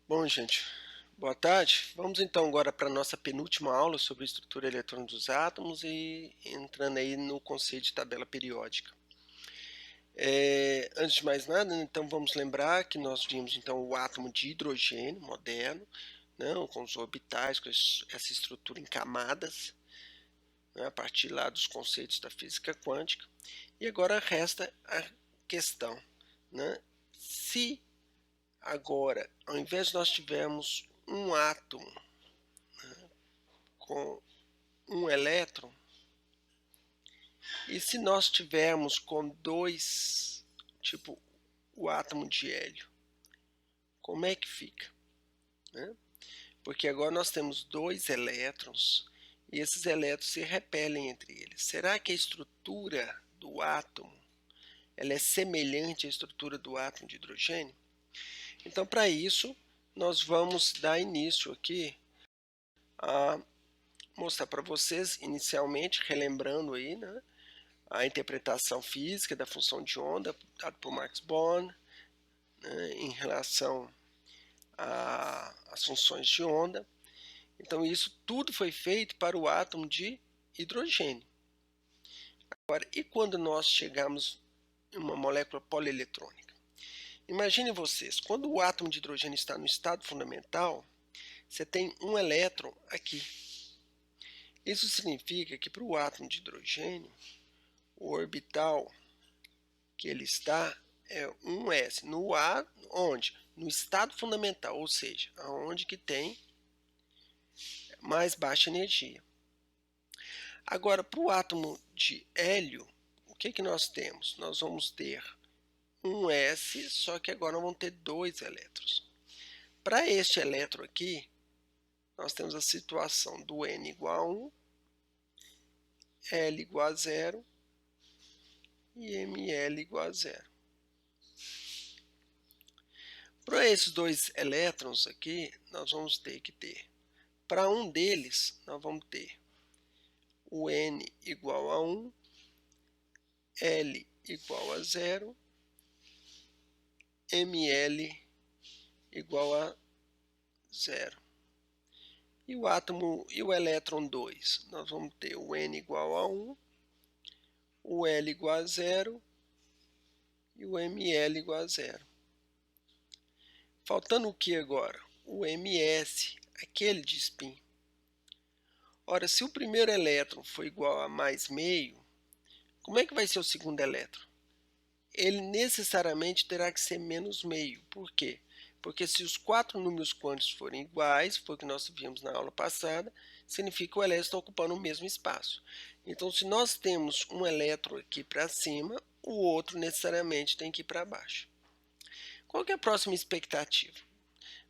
Bom, gente, boa tarde. Vamos então agora para a nossa penúltima aula sobre a estrutura eletrônica dos átomos e entrando aí no conceito de tabela periódica. Antes de mais nada, né, então vamos lembrar que nós vimos então o átomo de hidrogênio moderno, né, com os orbitais, com essa estrutura em camadas, né, a partir lá dos conceitos da física quântica. E agora resta a questão, né, se agora, ao invés de nós tivermos um átomo com um elétron, e se nós tivermos com dois, tipo o átomo de hélio, como é que fica? Né? Porque agora nós temos dois elétrons e esses elétrons se repelem entre eles. Será que a estrutura do átomo ela é semelhante à estrutura do átomo de hidrogênio? Então, para isso, nós vamos dar início aqui a mostrar para vocês, inicialmente, relembrando aí, né, a interpretação física da função de onda dada por Max Born, né, em relação às funções de onda. Então isso tudo foi feito para o átomo de hidrogênio. Agora, e quando nós chegamos em uma molécula polieletrônica? Imaginem vocês, quando o átomo de hidrogênio está no estado fundamental, você tem um elétron aqui. Isso significa que para o átomo de hidrogênio, o orbital que ele está é 1s no A, onde? No estado fundamental, ou seja, aonde que tem mais baixa energia. Agora, para o átomo de hélio, o que que nós temos? Nós vamos ter um S, só que agora vamos ter dois elétrons. Para este elétron aqui, nós temos a situação do N igual a 1, L igual a 0 e ML igual a 0. Para esses dois elétrons aqui, nós vamos ter que ter, para um deles, nós vamos ter o N igual a 1, L igual a 0, ML igual a 0. E o átomo e o elétron 2, nós vamos ter o N igual a 1, o L igual a 0 e o ML igual a 0. Faltando o que agora? O MS, aquele de spin. Ora, se o primeiro elétron for igual a mais meio, como é que vai ser o segundo elétron? Ele necessariamente terá que ser menos meio. Por quê? Porque se os quatro números quânticos forem iguais, foi o que nós vimos na aula passada, significa que o elétron está ocupando o mesmo espaço. Então, se nós temos um elétron aqui para cima, o outro necessariamente tem que ir para baixo. Qual que é a próxima expectativa?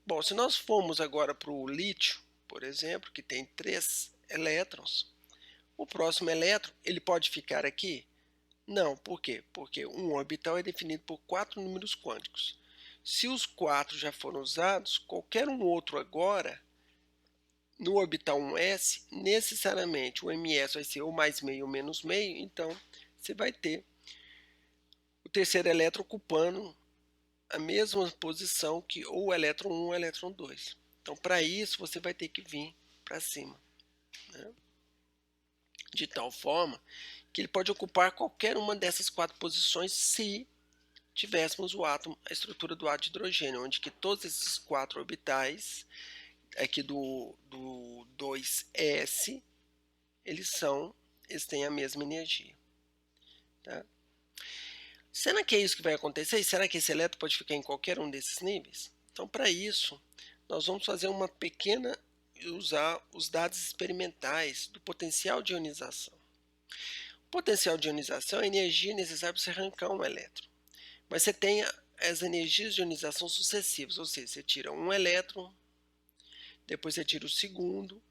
Bom, se nós formos agora para o lítio, por exemplo, que tem 3 elétrons, o próximo elétron ele pode ficar aqui? Não, por quê? Porque um orbital é definido por 4 números quânticos. Se os 4 já foram usados, qualquer um outro agora, no orbital 1s, necessariamente o ms vai ser ou mais meio ou menos meio, então você vai ter o terceiro elétron ocupando a mesma posição que ou o elétron 1 ou o elétron 2. Então, para isso, você vai ter que vir para cima, né? De tal forma que ele pode ocupar qualquer uma dessas 4 posições se tivéssemos o átomo, a estrutura do átomo de hidrogênio, onde que todos esses 4 orbitais aqui do 2s, eles têm a mesma energia. Tá? Será que é isso que vai acontecer? Será que esse elétron pode ficar em qualquer um desses níveis? Então, para isso, nós vamos fazer uma pequena e usar os dados experimentais do potencial de ionização. O potencial de ionização é a energia necessária para você arrancar um elétron. Mas você tem as energias de ionização sucessivas, ou seja, você tira um elétron, depois você tira o segundo,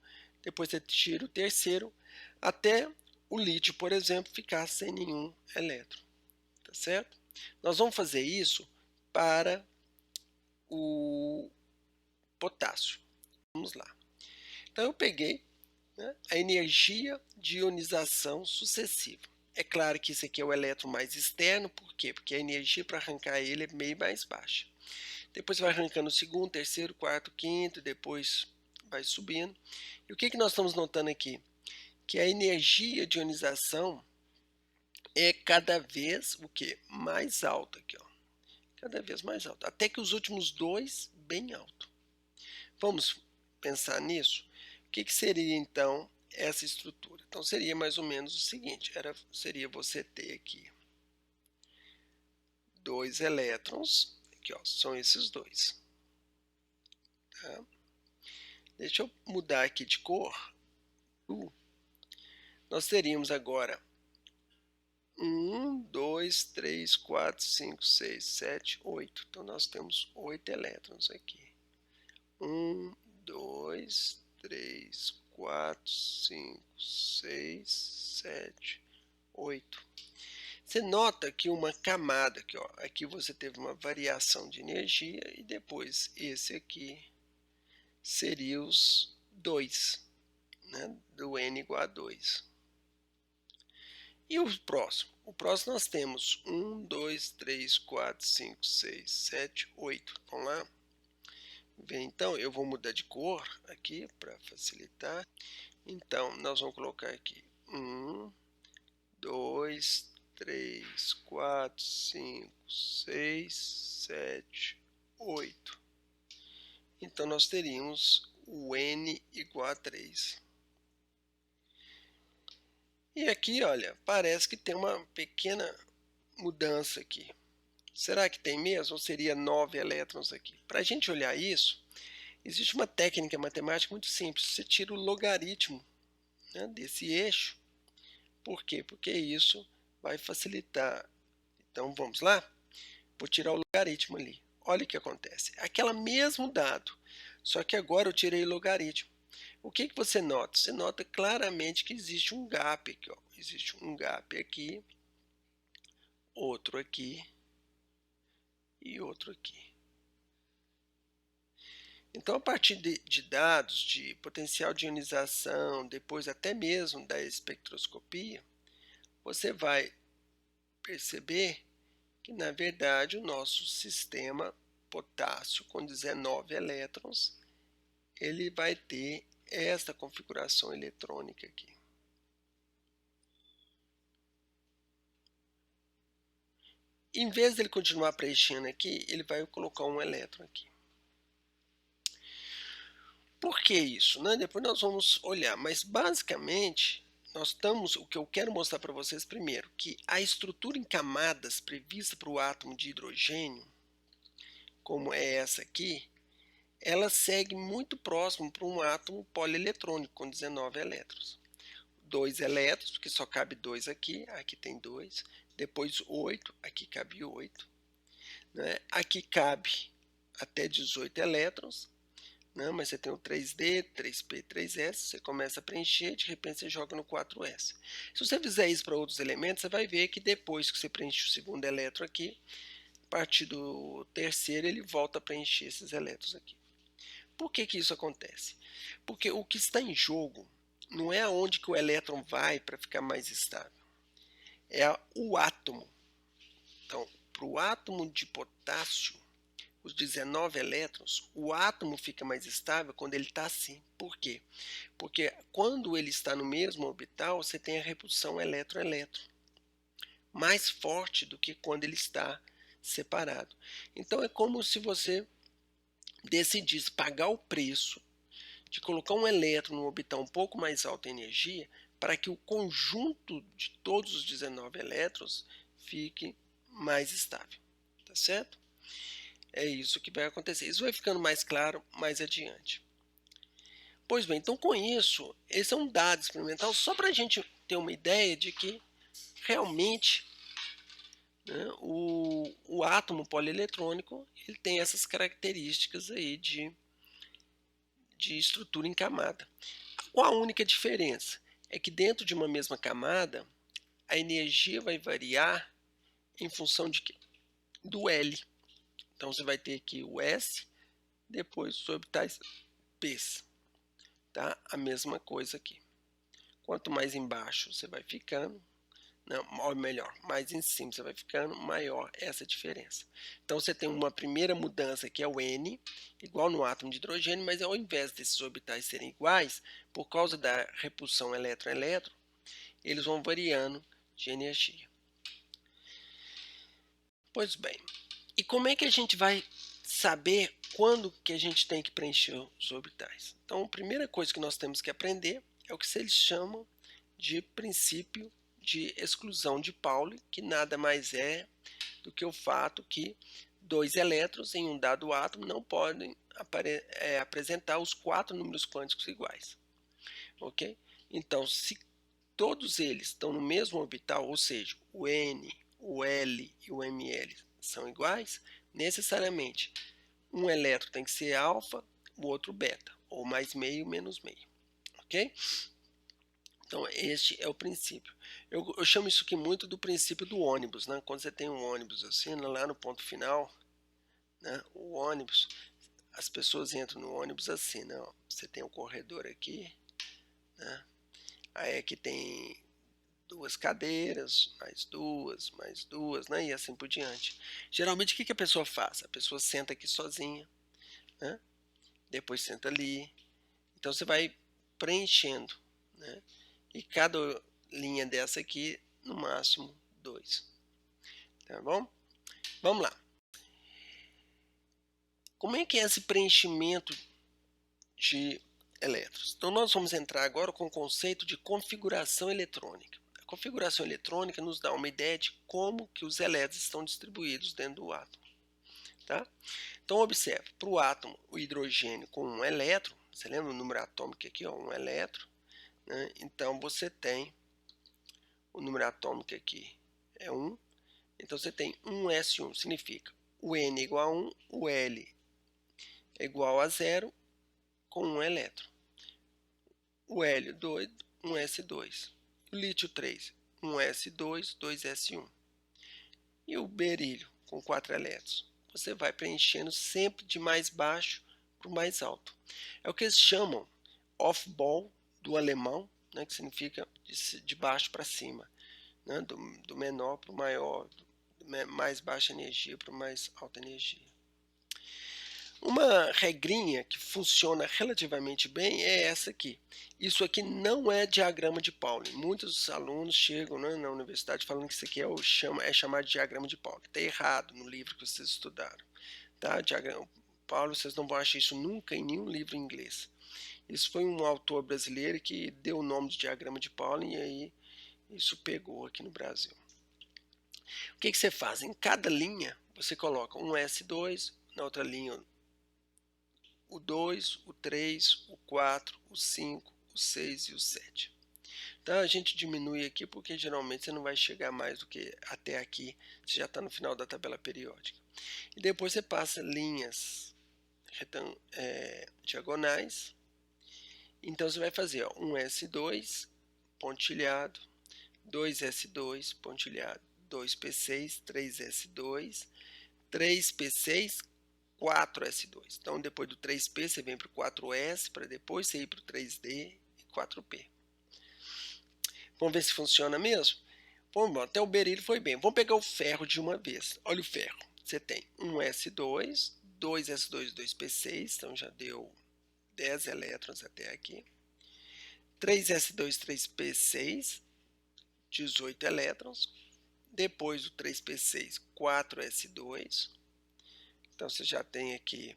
depois você tira o terceiro, até o lítio, por exemplo, ficar sem nenhum elétron. Tá certo? Nós vamos fazer isso para o potássio. Vamos lá. Então eu peguei, né, a energia de ionização sucessiva. É claro que isso aqui é o elétron mais externo, por quê? Porque a energia para arrancar ele é bem mais baixa. depois vai arrancando o segundo, terceiro, quarto, quinto, depois vai subindo. E o que nós estamos notando aqui? Que a energia de ionização é cada vez o que? Mais alta aqui, ó. Cada vez mais alta. Até que os últimos dois, bem alto. Vamos pensar nisso? O que seria então essa estrutura? Então seria mais ou menos o seguinte, seria você ter aqui dois elétrons, aqui ó, são esses dois. Tá? Deixa eu mudar aqui de cor. Nós teríamos agora 1, 2, 3, 4, 5, 6, 7, 8. Então nós temos 8 elétrons aqui. 1, 2, 3, 4, 5, 6, 7, 8. Você nota que uma camada aqui, ó, aqui você teve uma variação de energia e depois esse aqui seria os 2, né, do N igual a 2. E o próximo? O próximo nós temos 1, 2, 3, 4, 5, 6, 7, 8. Vamos lá? Então, eu vou mudar de cor aqui para facilitar. Então, nós vamos colocar aqui 1, 2, 3, 4, 5, 6, 7, 8. Então, nós teríamos o N igual a 3. E aqui, olha, parece que tem uma pequena mudança aqui. Será que tem mesmo ou seria 9 elétrons aqui? Para a gente olhar isso, existe uma técnica matemática muito simples. Você tira o logaritmo, né, desse eixo. Por quê? Porque isso vai facilitar. Então vamos lá? Vou tirar o logaritmo ali. Olha o que acontece. Aquele mesmo dado, só que agora eu tirei o logaritmo. O que você nota? Você nota claramente que existe um gap aqui. Ó. Existe um gap aqui, outro aqui e outro aqui. Então, a partir de dados de potencial de ionização, depois até mesmo da espectroscopia, você vai perceber que, na verdade, o nosso sistema potássio com 19 elétrons, ele vai ter esta configuração eletrônica aqui. Em vez dele continuar preenchendo aqui, ele vai colocar um elétron aqui. Por que isso? Né? Depois nós vamos olhar, mas basicamente o que eu quero mostrar para vocês primeiro, que a estrutura em camadas prevista para o átomo de hidrogênio, como é essa aqui, ela segue muito próximo para um átomo polieletrônico com 19 elétrons. 2 elétrons, porque só cabe 2 aqui, aqui tem 2, depois 8, aqui cabe 8, né? Aqui cabe até 18 elétrons, né? Mas você tem o 3D, 3P, 3S, você começa a preencher, de repente você joga no 4S. Se você fizer isso para outros elementos, você vai ver que depois que você preenche o segundo elétron aqui, a partir do terceiro ele volta a preencher esses elétrons aqui. Por que isso acontece? Porque o que está em jogo não é aonde que o elétron vai para ficar mais estável, é o átomo. Então, para o átomo de potássio, os 19 elétrons, o átomo fica mais estável quando ele está assim. Por quê? Porque quando ele está no mesmo orbital, você tem a repulsão elétron-elétron mais forte do que quando ele está separado. Então é como se você decidisse pagar o preço de colocar um elétron no orbital um pouco mais alta energia para que o conjunto de todos os 19 elétrons fique mais estável. Tá certo? É isso que vai acontecer. Isso vai ficando mais claro mais adiante. Pois bem, então com isso, esse é um dado experimental só para a gente ter uma ideia de que realmente, né, o átomo polieletrônico ele tem essas características aí de estrutura em camada. Qual a única diferença? É que dentro de uma mesma camada, a energia vai variar em função de quê? Do L. Então você vai ter aqui o S, depois os orbitais P's. Tá? A mesma coisa aqui. Quanto mais embaixo você vai ficando, não, ou melhor, mais em cima, você vai ficando maior essa diferença. Então você tem uma primeira mudança que é o N, igual no átomo de hidrogênio, mas ao invés desses orbitais serem iguais, por causa da repulsão elétron-elétron, eles vão variando de energia. Pois bem, e como é que a gente vai saber quando que a gente tem que preencher os orbitais? Então, a primeira coisa que nós temos que aprender é o que eles chamam de princípio de exclusão de Pauli, que nada mais é do que o fato que dois elétrons em um dado átomo não podem apresentar os 4 números quânticos iguais. Ok? Então, se todos eles estão no mesmo orbital, ou seja, o N, o L e o Ml são iguais, necessariamente um elétron tem que ser alfa, o outro beta, ou mais meio menos meio. Ok? Então, este é o princípio. Eu chamo isso aqui muito do princípio do ônibus, né? Quando você tem um ônibus assim, lá no ponto final, né? O ônibus, as pessoas entram no ônibus assim, né? Você tem um corredor aqui, né? Aí aqui tem 2 cadeiras, mais duas, né? E assim por diante. Geralmente, o que a pessoa faz? A pessoa senta aqui sozinha, né? Depois senta ali. Então, você vai preenchendo, né? E cada linha dessa aqui, no máximo 2. Tá bom? Vamos lá. Como é que é esse preenchimento de elétrons? Então, nós vamos entrar agora com o conceito de configuração eletrônica. A configuração eletrônica nos dá uma ideia de como que os elétrons estão distribuídos dentro do átomo. Tá? Então, observe, para o átomo, o hidrogênio com um elétron, você lembra o número atômico aqui, ó, um elétron, né? Então, você tem o número atômico aqui é 1, então você tem 1s1, significa o N é igual a 1, o L é igual a 0 com um elétron. O hélio 2, 1s2. O lítio 3, 1s2, 2s1. E o berílio com 4 elétrons. Você vai preenchendo sempre de mais baixo para o mais alto. É o que eles chamam off-ball do alemão, né, que significa de baixo para cima, né, do menor para o maior, do mais baixa energia para o mais alta energia. Uma regrinha que funciona relativamente bem é essa aqui. Isso aqui não é diagrama de Pauli. Muitos alunos chegam, né, na universidade falando que isso aqui é chamado de diagrama de Pauli. Está errado no livro que vocês estudaram. Tá? Diagrama Pauli, vocês não vão achar isso nunca em nenhum livro em inglês. Isso foi um autor brasileiro que deu o nome de diagrama de Pauli e aí isso pegou aqui no Brasil. O que você faz? Em cada linha você coloca um S2, na outra linha o 2, o 3, o 4, o 5, o 6 e o 7. Então a gente diminui aqui porque geralmente você não vai chegar mais do que até aqui, você já está no final da tabela periódica. E depois você passa linhas diagonais. Então você vai fazer ó, um S2 pontilhado, 2S2 pontilhado, 2P6, 3S2, 3P6, 4S2. Então, depois do 3P, você vem para o 4S, para depois você ir para o 3D e 4P. Vamos ver se funciona mesmo? Bom, até o berílio foi bem. Vamos pegar o ferro de uma vez. Olha o ferro. Você tem um S2, 2S2, 2P6, então já deu 10 elétrons até aqui. 3S2, 3P6, 18 elétrons. Depois do 3P6, 4S2. Então, você já tem aqui,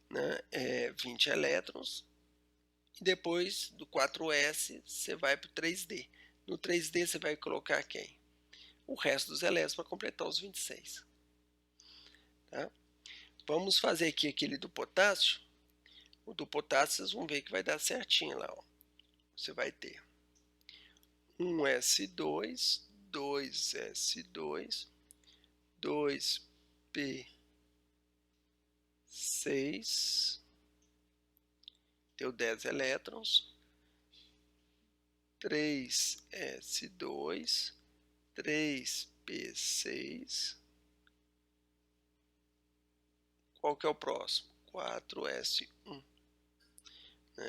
né, 20 elétrons. E depois do 4S, você vai para o 3D. No 3D, você vai colocar quem? O resto dos elétrons para completar os 26. Tá? Vamos fazer aqui aquele do potássio. O do potássio, vocês vão ver que vai dar certinho lá. Ó. Você vai ter 1S2, 2S2, 2P6, deu 10 elétrons, 3S2, 3P6, qual que é o próximo? 4S1.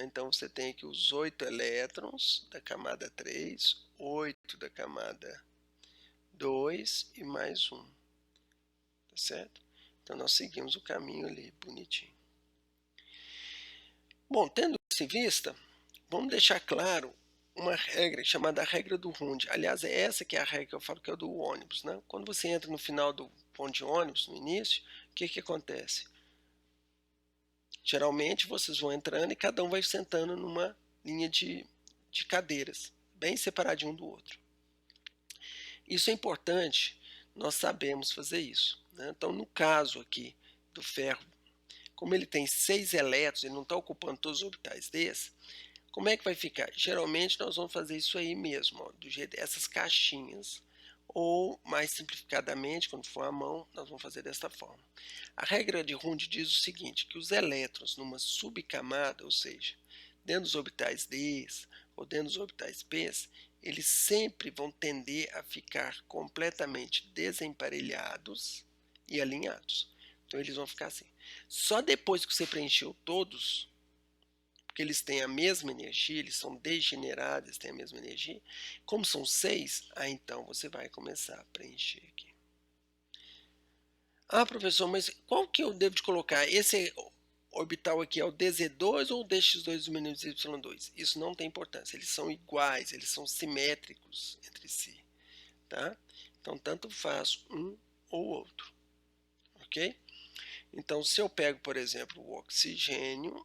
Então você tem aqui os 8 elétrons da camada 3, 8 da camada 2 e mais 1. Tá certo? Então, nós seguimos o caminho ali, bonitinho. Bom, tendo isso em vista, vamos deixar claro uma regra chamada regra do Hund. Aliás, é essa que é a regra que eu falo que é do ônibus, né? Quando você entra no final do ponto de ônibus, no início, o que acontece? Geralmente, vocês vão entrando e cada um vai sentando numa linha de cadeiras, bem separadinho um do outro. Isso é importante, nós sabemos fazer isso, né? Então, no caso aqui do ferro, como ele tem 6 elétrons, ele não está ocupando todos os orbitais desse, como é que vai ficar? Geralmente nós vamos fazer isso aí mesmo, ó, do jeito dessas caixinhas, ou mais simplificadamente, quando for à mão, nós vamos fazer desta forma. A regra de Hund diz o seguinte, que os elétrons numa subcamada, ou seja, dentro dos orbitais d ou dentro dos orbitais p, eles sempre vão tender a ficar completamente desemparelhados e alinhados. Então eles vão ficar assim. Só depois que você preencheu todos, porque eles têm a mesma energia, eles são degenerados, têm a mesma energia. Como são 6, então você vai começar a preencher aqui. Ah, professor, mas qual que eu devo de colocar? Esse orbital aqui é o DZ2 ou o DX2 do menos Y2? Isso não tem importância, eles são iguais, eles são simétricos entre si, tá? Então, tanto faz um ou outro, ok? Então, se eu pego, por exemplo, o oxigênio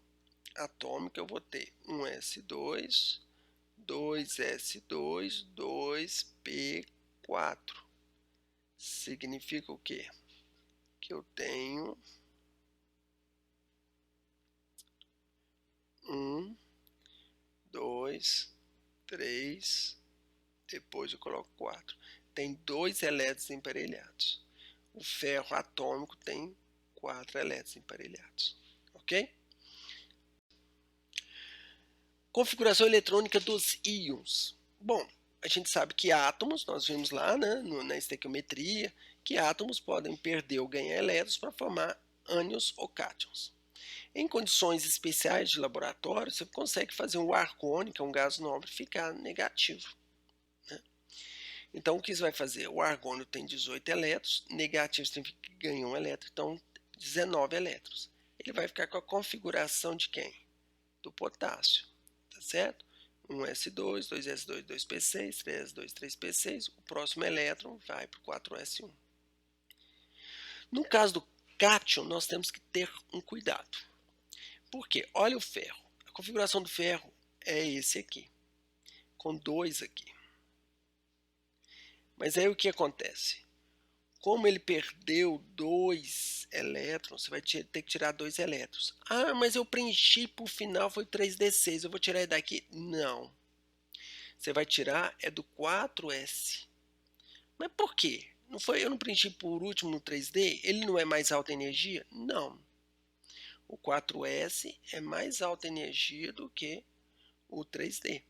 atômico, eu vou ter um S2, 2S2, 2P4. Significa o quê? Que eu tenho 1, 2, 3, depois eu coloco 4. Tem 2 elétrons emparelhados. O ferro atômico tem 4 elétrons emparelhados. Ok? Configuração eletrônica dos íons. Bom, a gente sabe que átomos, nós vimos lá, né, na estequiometria, que átomos podem perder ou ganhar elétrons para formar ânions ou cátions. Em condições especiais de laboratório, você consegue fazer um argônio, que é um gás nobre, ficar negativo, né? Então, o que você vai fazer? O argônio tem 18 elétrons, negativo significa que ganha um elétron, então 19 elétrons. Ele vai ficar com a configuração de quem? Do potássio, tá certo? 1s2, 2s2, 2p6, 3s2, 3p6, o próximo elétron vai para o 4s1. No caso do cátion, nós temos que ter um cuidado. Por quê? Olha o ferro. A configuração do ferro é esse aqui, com 2 aqui. Mas aí o que acontece? Como ele perdeu 2 elétrons, você vai ter que tirar 2 elétrons. Ah, mas eu preenchi por final, foi 3d6, eu vou tirar daqui? Não. Você vai tirar é do 4s. Mas por quê? Não foi, eu não preenchi por último no 3D? Ele não é mais alta energia? Não. O 4s é mais alta energia do que o 3D.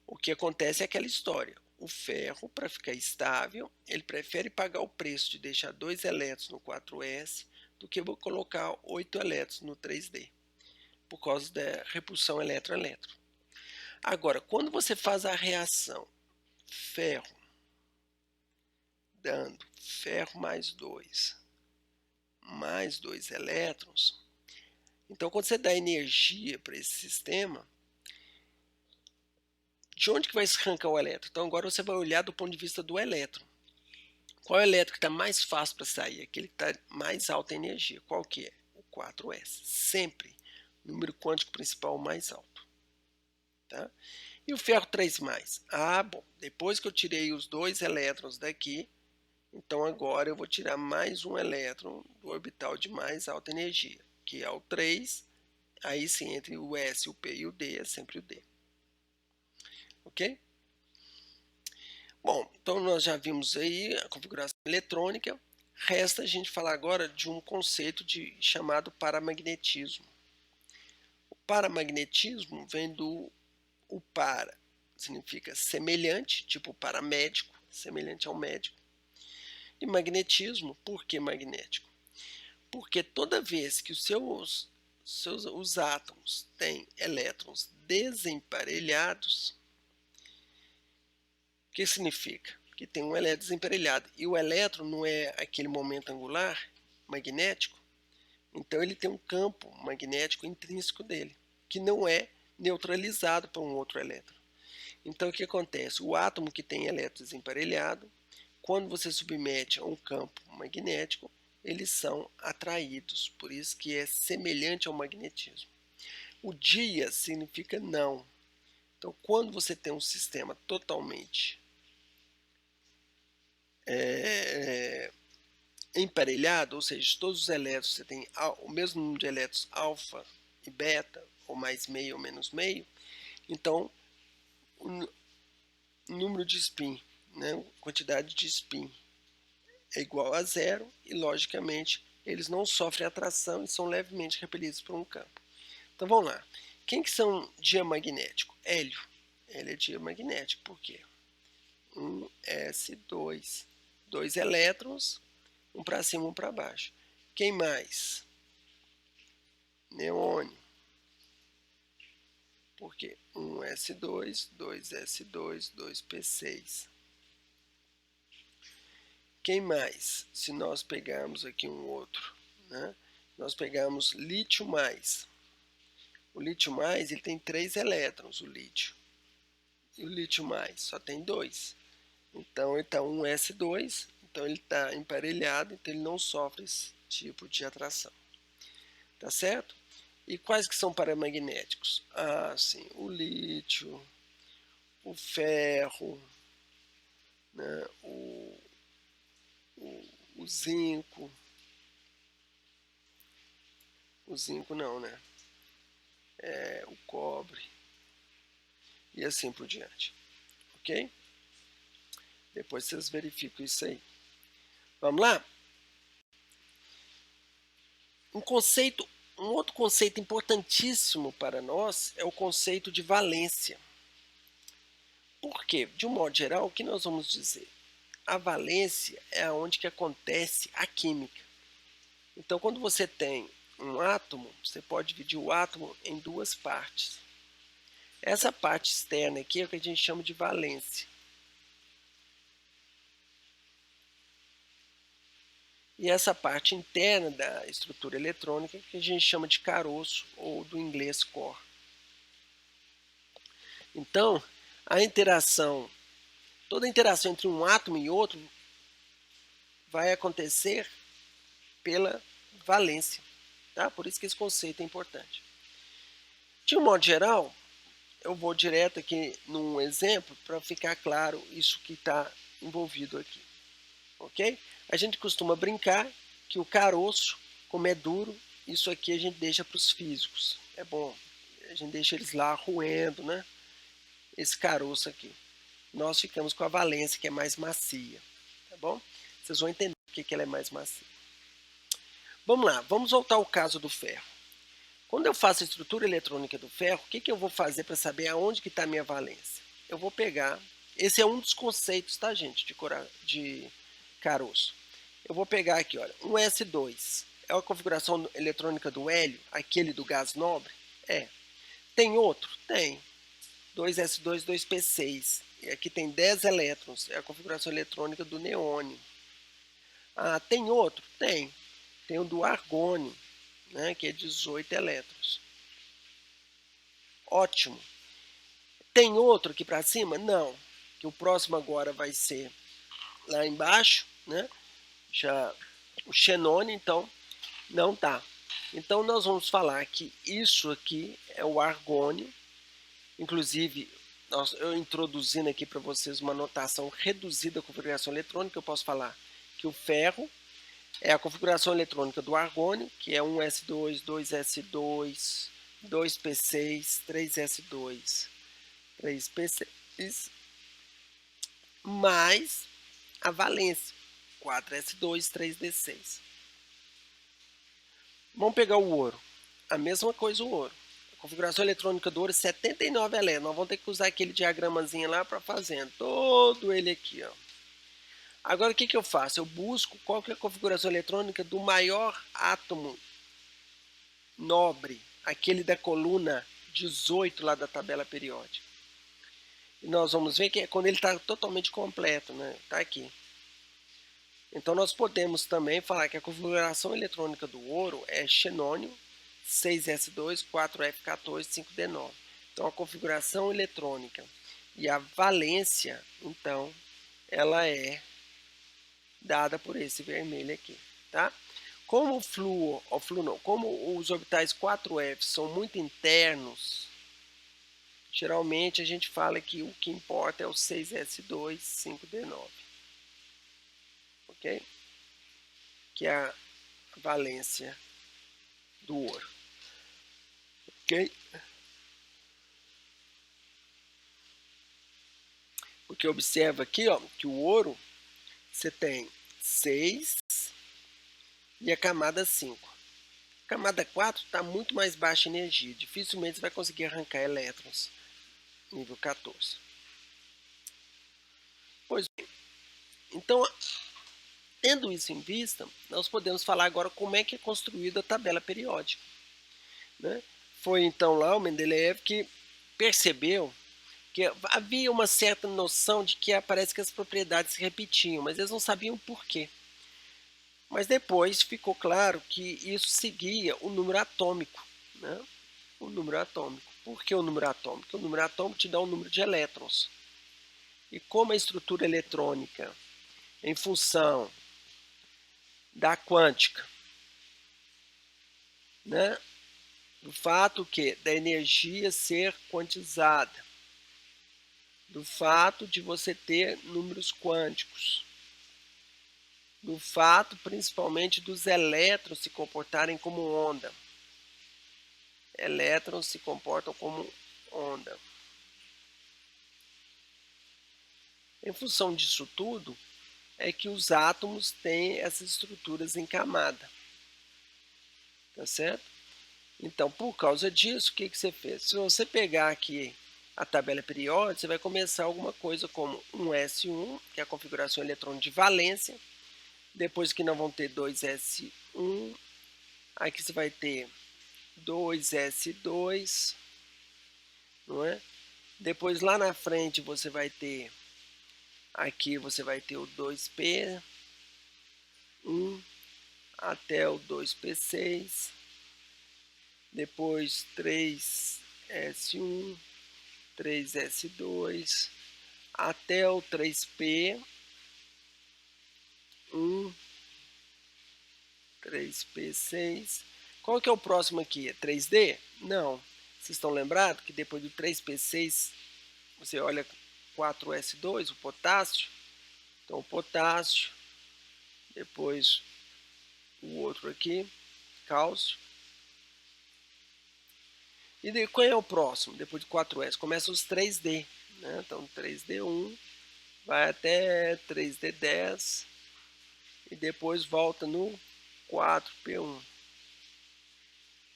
O que acontece é aquela história. O ferro, para ficar estável, ele prefere pagar o preço de deixar 2 elétrons no 4s do que vou colocar 8 elétrons no 3D, por causa da repulsão elétron-elétron. Agora, quando você faz a reação ferro, dando ferro mais 2 elétrons, então quando você dá energia para esse sistema, de onde que vai se arrancar o elétron? Então agora você vai olhar do ponto de vista do elétron. Qual é o elétron que está mais fácil para sair? Aquele que está mais alta energia. Qual que é? O 4s. Sempre. Número quântico principal mais alto. Tá? E o ferro 3+. Ah, bom. Depois que eu tirei os 2 elétrons daqui, então agora eu vou tirar mais um elétron do orbital de mais alta energia, que é o 3. Aí sim, entre o S, o P e o D, é sempre o D. Ok? Bom, então nós já vimos aí a configuração eletrônica. Resta a gente falar agora de um conceito chamado paramagnetismo. O paramagnetismo vem do o para, significa semelhante, tipo paramédico, semelhante ao médico. E magnetismo, por que magnético? Porque toda vez que os átomos têm elétrons desemparelhados, o que significa? que tem um elétron desemparelhado. E o elétron não é aquele momento angular magnético, então ele tem um campo magnético intrínseco dele, que não é neutralizado por um outro elétron. Então o que acontece? O átomo que tem elétron desemparelhado, quando você submete a um campo magnético, eles são atraídos, por isso que é semelhante ao magnetismo. O dia significa não. Então, quando você tem um sistema totalmente emparelhado, ou seja, todos os elétrons, você tem o mesmo número de elétrons alfa e beta, ou mais meio ou menos meio, então o número de spin, né, a quantidade de spin é igual a zero e, logicamente, eles não sofrem atração e são levemente repelidos por um campo. Então, vamos lá. Quem que são diamagnético? Hélio. Ele é diamagnético, por quê? 1s2. 2 elétrons, um para cima, um para baixo. Quem mais? Neônio. Por quê? 1s2, 2s2, 2p6. Quem mais? Se nós pegarmos aqui um outro, né? Nós pegamos lítio mais. O lítio mais, ele tem 3 elétrons, o lítio. E o lítio mais só tem 2. Então ele está 1s2, então ele está emparelhado, então ele não sofre esse tipo de atração. Tá certo? E quais que são paramagnéticos? Ah, sim, o lítio, o ferro, né? o zinco. O zinco não, né? O cobre. E assim por diante. Ok? Depois vocês verificam isso aí. Vamos lá? Um outro conceito importantíssimo para nós é o conceito de valência. Por quê? De um modo geral, o que nós vamos dizer? A valência é onde que acontece a química. Então, quando você tem um átomo, você pode dividir o átomo em duas partes. Essa parte externa aqui é o que a gente chama de valência. E essa parte interna da estrutura eletrônica que a gente chama de caroço, ou do inglês core. Então, toda a interação entre um átomo e outro vai acontecer pela valência. Tá? Por isso que esse conceito é importante. De um modo geral, eu vou direto aqui num exemplo para ficar claro isso que está envolvido aqui. Ok? A gente costuma brincar que o caroço, como é duro, isso aqui a gente deixa para os físicos. É bom, a gente deixa eles lá roendo, né? Esse caroço aqui. Nós ficamos com a valência, que é mais macia. Tá bom? Vocês vão entender por que ela é mais macia. Vamos lá, vamos voltar ao caso do ferro. Quando eu faço a estrutura eletrônica do ferro, o que eu vou fazer para saber aonde que está a minha valência? Eu vou pegar, esse é um dos conceitos, tá, gente, de caroço. Eu vou pegar aqui, olha, um S2. É a configuração eletrônica do hélio, aquele do gás nobre? É. Tem outro? Tem. 2s2, 2p6. E aqui tem 10 elétrons. É a configuração eletrônica do neônio. Ah, tem outro? Tem. Tem o do argônio, né, que é 18 elétrons. Ótimo. Tem outro aqui para cima? Não. Que o próximo agora vai ser lá embaixo, né? Já o xenônio, então, não tá. Então, nós vamos falar que isso aqui é o argônio. Inclusive, eu introduzindo aqui para vocês uma notação reduzida da configuração eletrônica, eu posso falar que o ferro é a configuração eletrônica do argônio, que é 1s2, 2s2, 2p6, 3s2, 3p6, mais a valência, 4s2, 3d6. Vamos pegar o ouro. A mesma coisa o ouro. A configuração eletrônica do ouro é 79 elétrons. Nós vamos ter que usar aquele diagramazinho lá para fazer todo ele aqui, ó. Agora, o que eu faço? Eu busco qual que é a configuração eletrônica do maior átomo nobre, aquele da coluna 18 lá da tabela periódica. E nós vamos ver que é quando ele está totalmente completo, né? Está aqui. Então nós podemos também falar que a configuração eletrônica do ouro é xenônio 6s2, 4f14, 5d9. Então a configuração eletrônica e a valência, então, ela é dada por esse vermelho aqui, tá? Como o flúor, não, como os orbitais 4f são muito internos, geralmente a gente fala que o que importa é o 6s2, 5d9, ok? Que é a valência do ouro, ok? Porque observa aqui, ó, que o ouro você tem 6 e a camada 5. A camada 4 está muito mais baixa energia, dificilmente você vai conseguir arrancar elétrons nível 14. Pois bem, então, tendo isso em vista, nós podemos falar agora como é que é construída a tabela periódica, né? Foi então lá o Mendeleev que percebeu que havia uma certa noção de que parece que as propriedades se repetiam, mas eles não sabiam por quê. Mas depois ficou claro que isso seguia o número atômico, né? O número atômico. Por que o número atômico? O número atômico te dá o número de elétrons. E como a estrutura eletrônica, em função da quântica, né? Do fato que da energia ser quantizada, do fato de você ter números quânticos, do fato principalmente dos elétrons se comportarem como onda. Elétrons se comportam como onda. Em função disso tudo, é que os átomos têm essas estruturas em camada. Tá certo? Então, por causa disso, o que você fez? Se você pegar aqui a tabela periódica, você vai começar alguma coisa como 1s1, que é a configuração eletrônica de valência. Depois que não vão ter 2s1, aqui você vai ter 2s2, não é? Depois lá na frente você vai ter, aqui você vai ter o 2p1 até o 2p6, depois 3s1, 3s2, até o 3p1, 3p6. Qual que é o próximo aqui? É 3d? Não. Vocês estão lembrados que depois do 3p6 você olha 4s2, o potássio. Então o potássio, depois o outro aqui, cálcio. E qual é o próximo? Depois de 4s, começa os 3d, né? Então 3d1 vai até 3d10 e depois volta no 4p1.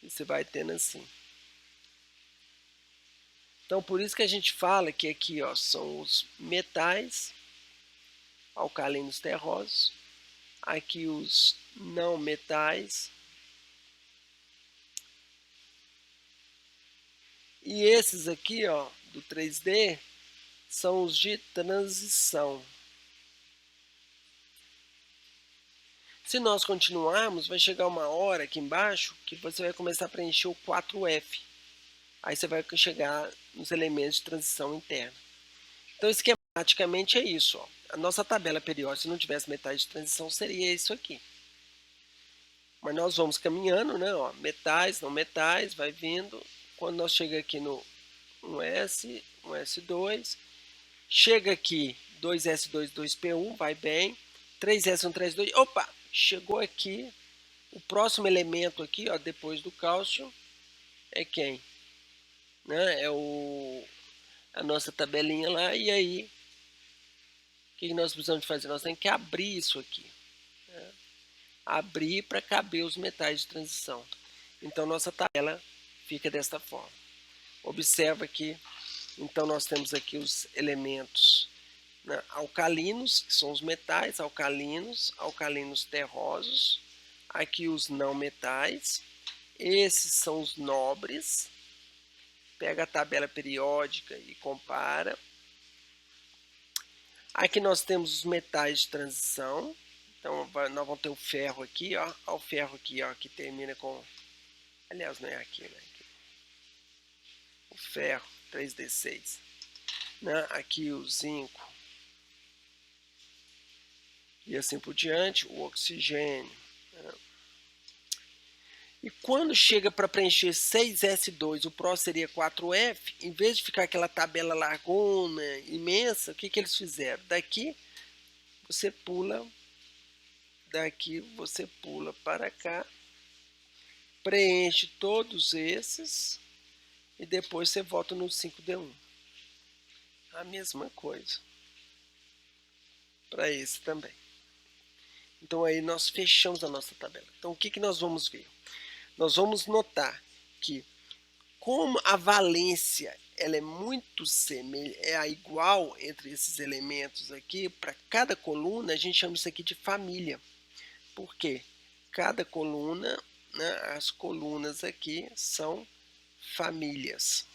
E você vai tendo assim. Então por isso que a gente fala que aqui, ó, são os metais alcalinos terrosos, aqui os não metais, e esses aqui, ó, do 3D, são os de transição. Se nós continuarmos, vai chegar uma hora aqui embaixo que você vai começar a preencher o 4F. Aí você vai chegar nos elementos de transição interna. Então, esquematicamente é isso. Ó. A nossa tabela periódica, se não tivesse metais de transição, seria isso aqui. Mas nós vamos caminhando, né? Ó, metais, não metais, vai vindo. Quando nós chegamos aqui no 1S, 1S2, chega aqui 2S2, 2P1, vai bem. 3S1, 3S2, opa, chegou aqui. O próximo elemento aqui, ó, depois do cálcio, é quem? Né? É a nossa tabelinha lá, e aí, o que nós precisamos de fazer? Nós temos que abrir isso aqui. Né? Abrir para caber os metais de transição. Então, nossa tabela fica desta forma. Observa que, então, nós temos aqui os elementos, né, alcalinos, que são os metais alcalinos, alcalinos terrosos. Aqui os não metais. Esses são os nobres. Pega a tabela periódica e compara. Aqui nós temos os metais de transição. Então nós vamos ter o ferro aqui, ó. Olha o ferro aqui, ó, que termina com... Aliás, não é aqui, né? O ferro, 3D6. Né? Aqui o zinco. E assim por diante, o oxigênio. Né? E quando chega para preencher 6S2, o próximo seria 4F, em vez de ficar aquela tabela largona, imensa, o que eles fizeram? Daqui você pula para cá, preenche todos esses e depois você volta no 5D1. A mesma coisa para esse também. Então aí nós fechamos a nossa tabela. Então o que nós vamos ver? Nós vamos notar que como a valência ela é muito igual entre esses elementos aqui, para cada coluna a gente chama isso aqui de família. Por quê? Cada coluna, né, as colunas aqui são famílias.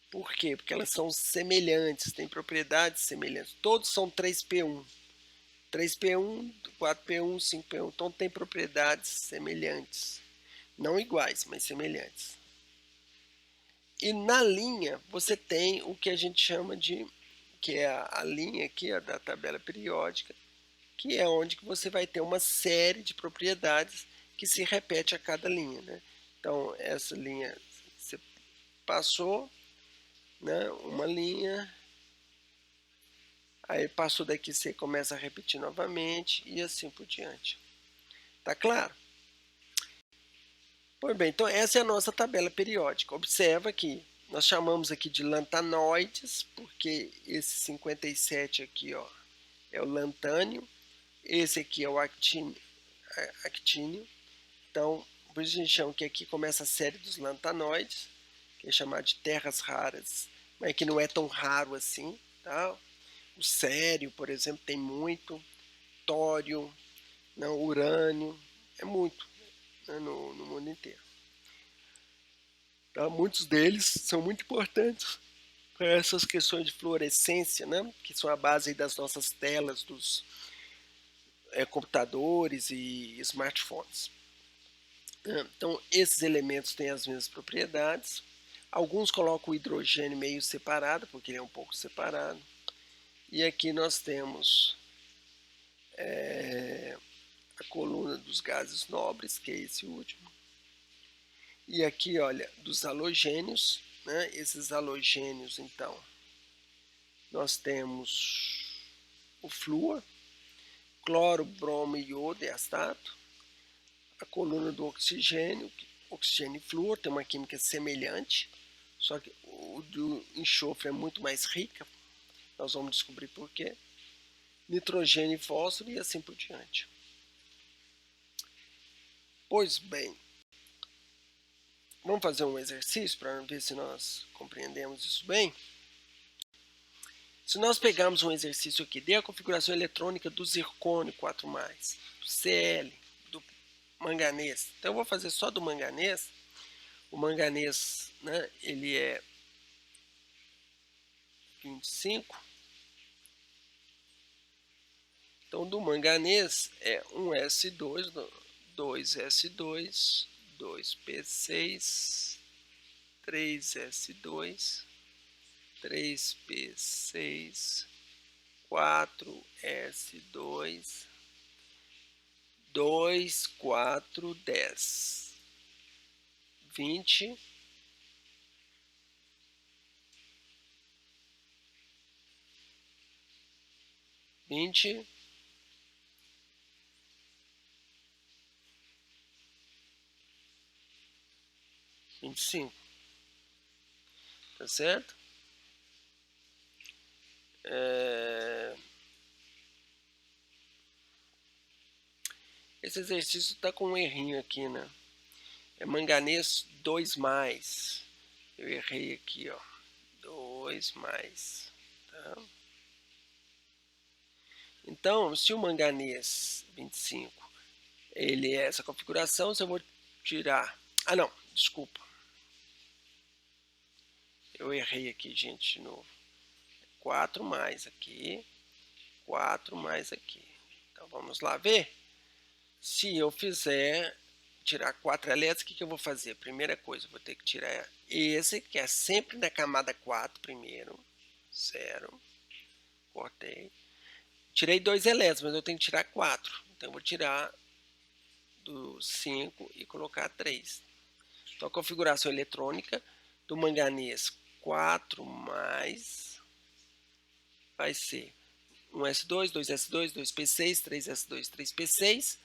Por quê? Porque elas são semelhantes, têm propriedades semelhantes. Todos são 3P1. 3P1, 4P1, 5P1. Então tem propriedades semelhantes. Não iguais, mas semelhantes. E na linha você tem o que a gente chama de, que é a linha aqui ó, da tabela periódica, que é onde que você vai ter uma série de propriedades que se repete a cada linha. Né? Então essa linha você passou, né, uma linha, aí passou daqui você começa a repetir novamente e assim por diante. Tá claro? Pois bem, então essa é a nossa tabela periódica. Observa que nós chamamos aqui de lantanoides, porque esse 57 aqui ó, é o lantânio, esse aqui é o actínio. Então, por isso a gente chama que aqui começa a série dos lantanoides, que é chamado de terras raras, mas que não é tão raro assim. Tá? O cério, por exemplo, tem muito, tório, não, urânio, é muito, né, no mundo inteiro. Tá? Muitos deles são muito importantes para essas questões de fluorescência, né, que são a base das nossas telas, dos computadores e smartphones. Então, esses elementos têm as mesmas propriedades. Alguns colocam o hidrogênio meio separado, porque ele é um pouco separado. E aqui nós temos a coluna dos gases nobres, que é esse último. E aqui, olha, dos halogênios, né? Esses halogênios, então, nós temos o flúor, cloro, bromo, iodo e astato. A coluna do oxigênio e flúor, tem uma química semelhante, só que o do enxofre é muito mais rica, nós vamos descobrir por quê. Nitrogênio e fósforo e assim por diante. Pois bem, vamos fazer um exercício para ver se nós compreendemos isso bem. Se nós pegarmos um exercício aqui, dê a configuração eletrônica do zircônio 4+, do Cl, do manganês. Então eu vou fazer só do manganês. O manganês, né, ele é 25. Então do manganês é 1S2, 2S2, 2P6, 3S2, 3P6, 4S2, 2, 4, 10, 20, 20, 25. Tá certo? Esse exercício está com um errinho aqui, né? É manganês 2+. Eu errei aqui, ó. 2+. Tá? Então, se o manganês 25 ele é essa configuração, se eu vou tirar... Ah, não, desculpa. Eu errei aqui, gente, de novo. 4 mais aqui, 4 mais aqui. Então vamos lá ver? Se eu fizer tirar 4 elétrons, o que eu vou fazer? Primeira coisa, eu vou ter que tirar esse, que é sempre na camada 4 primeiro. 0. Cortei. Tirei 2 elétrons, mas eu tenho que tirar 4. Então eu vou tirar do 5 e colocar 3. Então a configuração eletrônica do manganês 4 mais vai ser 1s2, 2s2, 2p6, 3s2, 3p6,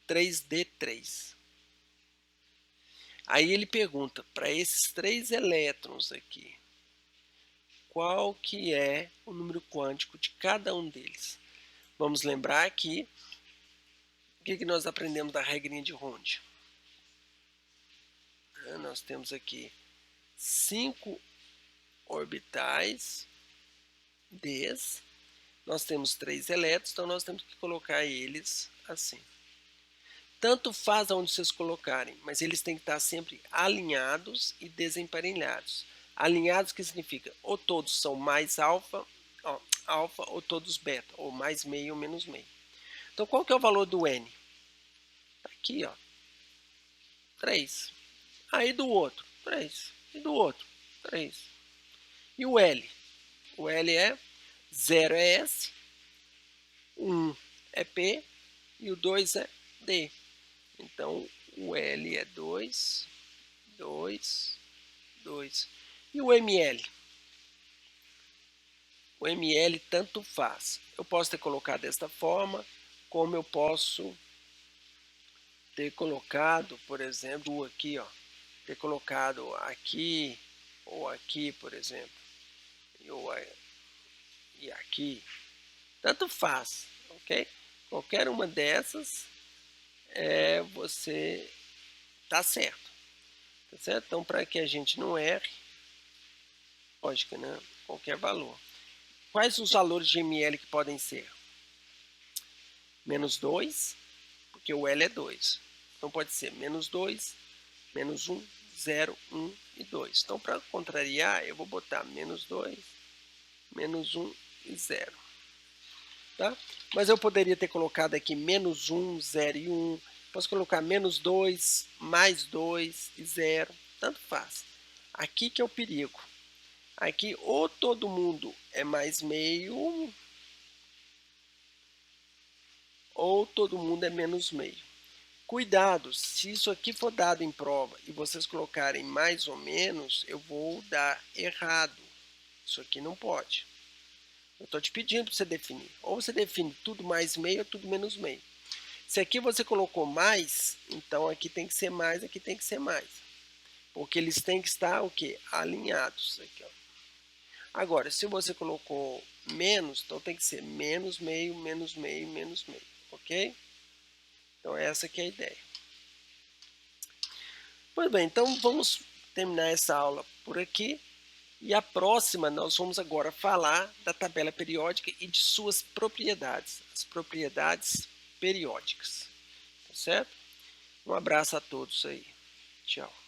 3d3. Aí ele pergunta, para esses 3 elétrons aqui, qual que é o número quântico de cada um deles? Vamos lembrar que o que nós aprendemos da regrinha de Hund? Nós temos aqui 5 orbitais Ds, nós temos 3 elétrons, então nós temos que colocar eles assim. Tanto faz aonde vocês colocarem, mas eles têm que estar sempre alinhados e desemparelhados. Alinhados que significa ou todos são mais alfa, ou todos beta, ou mais meio ou menos meio. Então qual que é o valor do N? Tá aqui, ó, 3. Aí do outro, 3. E do outro, 3. E o L? O L é 0 é S, 1 é P e o 2 é D. Então, o L é 2, 2, 2. E o ML? O ML tanto faz. Eu posso ter colocado desta forma, como eu posso ter colocado, por exemplo, aqui, ó, ter colocado aqui ou aqui, por exemplo, e aqui. Tanto faz, ok? Qualquer uma dessas você tá certo. Tá certo? Então, para que a gente não erre, lógico, né? Qualquer valor. Quais os valores de ml que podem ser? Menos 2, porque o L é 2. Então pode ser menos 2, menos 1, 0, 1 e 2. Então, para contrariar, eu vou botar menos 2, menos 1 e 0. Tá? Mas eu poderia ter colocado aqui menos 1, 0 e 1. Posso colocar menos 2, mais 2 e 0. Tanto faz. Aqui que é o perigo. Aqui ou todo mundo é mais meio, ou todo mundo é menos meio. Cuidado, se isso aqui for dado em prova e vocês colocarem mais ou menos, eu vou dar errado. Isso aqui não pode. Eu estou te pedindo para você definir. Ou você define tudo mais meio ou tudo menos meio. Se aqui você colocou mais, então aqui tem que ser mais, aqui tem que ser mais. Porque eles têm que estar o quê? Alinhados. Aqui, ó. Agora, se você colocou menos, então tem que ser menos meio, menos meio, menos meio. Ok? Então essa que é a ideia. Pois bem, então vamos terminar essa aula por aqui. E a próxima nós vamos agora falar da tabela periódica e de suas propriedades, as propriedades periódicas. Tá certo? Um abraço a todos aí. Tchau.